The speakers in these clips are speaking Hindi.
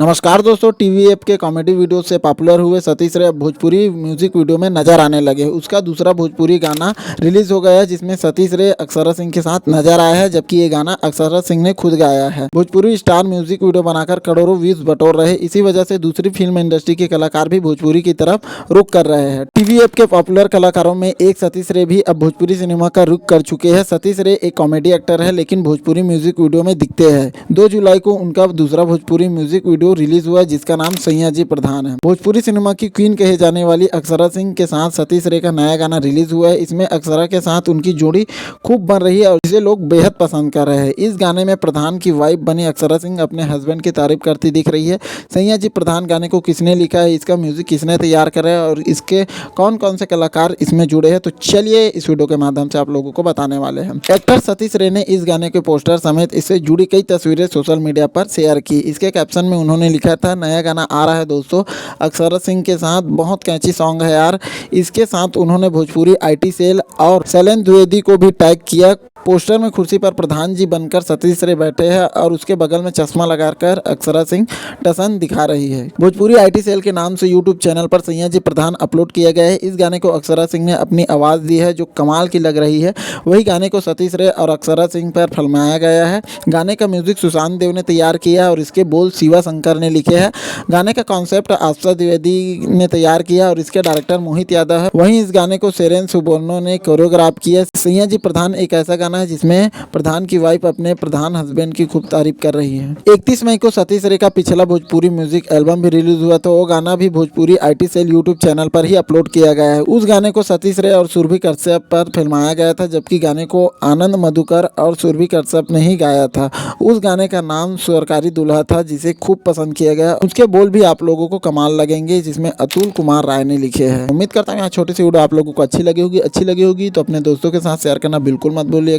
नमस्कार दोस्तों, टीवी ऐप के कॉमेडी वीडियो से पॉपुलर हुए सतीश रे अब भोजपुरी म्यूजिक वीडियो में नजर आने लगे। उसका दूसरा भोजपुरी गाना रिलीज हो गया है जिसमें सतीश रे अक्षरा सिंह के साथ नजर आया है, जबकि ये गाना अक्षरा सिंह ने खुद गाया है। भोजपुरी स्टार म्यूजिक वीडियो बनाकर करोड़ों व्यूज बटोर रहे, इसी वजह से दूसरी फिल्म इंडस्ट्री के कलाकार भी भोजपुरी की तरफ रुख कर रहे हैं। टीवी ऐप के पॉपुलर कलाकारों में एक सतीश रे भी अब भोजपुरी सिनेमा का रुख कर चुके हैं। सतीश रे एक कॉमेडी एक्टर है लेकिन भोजपुरी म्यूजिक वीडियो में दिखते हैं। 2 जुलाई को उनका दूसरा भोजपुरी म्यूजिक वीडियो रिलीज हुआ जिसका नाम सैया जी प्रधान है। भोजपुरी सिनेमा की क्वीन कहे जाने वाली अक्षरा सिंह के साथ सतीश रे का नया गाना रिलीज हुआ है। इसमें अक्षरा के साथ उनकी जोड़ी खूब बन रही है और इसे लोग बेहद पसंद कर रहे हैं। इस गाने में प्रधान की वाइफ बनी अक्षरा सिंह अपने हस्बैंड की तारीफ करती दिख रही है। सैया जी प्रधान गाने को किसने लिखा है, इसका म्यूजिक किसने तैयार करा है और इसके कौन कौन से कलाकार इसमें जुड़े हैं, तो चलिए इस वीडियो के माध्यम से आप लोगों को बताने वाले हैं। एक्टर सतीश रे ने इस गाने के पोस्टर समेत इससे जुड़ी कई तस्वीरें सोशल मीडिया पर शेयर की। इसके कैप्शन में उन्होंने लिखा था, नया गाना आ रहा है दोस्तों, अक्षरा सिंह के साथ, बहुत कैची सॉन्ग है यार। इसके साथ उन्होंने भोजपुरी आईटी सेल और शैलेंद्र द्विवेदी को भी टैग किया। पोस्टर में कुर्सी पर प्रधान जी बनकर सतीश रे बैठे हैं और उसके बगल में चश्मा लगाकर अक्षरा सिंह टसन दिखा रही है। भोजपुरी आईटी सेल के नाम से यूट्यूब चैनल पर सैया जी प्रधान अपलोड किया गया है। इस गाने को अक्षरा सिंह ने अपनी आवाज़ दी है जो कमाल की लग रही है। वही गाने को सतीश रे और अक्षरा सिंह पर फिल्माया गया है। गाने का म्यूजिक सुशांत देव ने तैयार किया है और इसके बोल शिवा शंकर ने लिखे हैं। गाने का कॉन्सेप्ट आस्था द्विवेदी ने तैयार किया और इसके डायरेक्टर मोहित यादव है। वहीं इस गाने को सेरेन सुबोर्नो ने कोरियोग्राफ किया। सैया जी प्रधान एक ऐसा गाना है जिसमें प्रधान की वाइफ अपने प्रधान हस्बैंड की खूब तारीफ कर रही है। 31 मई को सतीश रे का पिछला भोजपुरी म्यूजिक एल्बम भी रिलीज हुआ, तो वो गाना भी Bhojpuri IT cell YouTube channel पर ही अपलोड किया गया है। उस गाने को सतीश रे और सुरभि कश्यप पर फिल्माया गया था, जबकि गाने को आनंद मधुकर और सुरभि कश्यप ने ही गाया था। उस गाने का नाम सरकारी दूल्हा था जिसे खूब पसंद किया गया। उसके बोल भी आप लोगों को कमाल लगेंगे जिसमें अतुल कुमार राय ने लिखे हैं। उम्मीद करता हूँ यहाँ छोटी सी वीडियो आप लोगों को अच्छी लगी होगी तो अपने दोस्तों के साथ शेयर करना बिल्कुल मत भूलिएगा।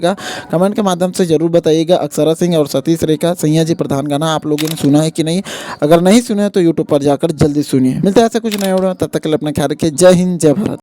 कमेंट के माध्यम से जरूर बताइएगा अक्षरा सिंह और सतीश रे का सैया जी प्रधान गाना आप लोगों ने सुना है कि नहीं। अगर नहीं सुना है तो यूट्यूब पर जाकर जल्दी सुनिए। मिलते हैं ऐसे कुछ नए वीडियो, तब तक के लिए अपना ख्याल रखिए। जय हिंद, जय भारत।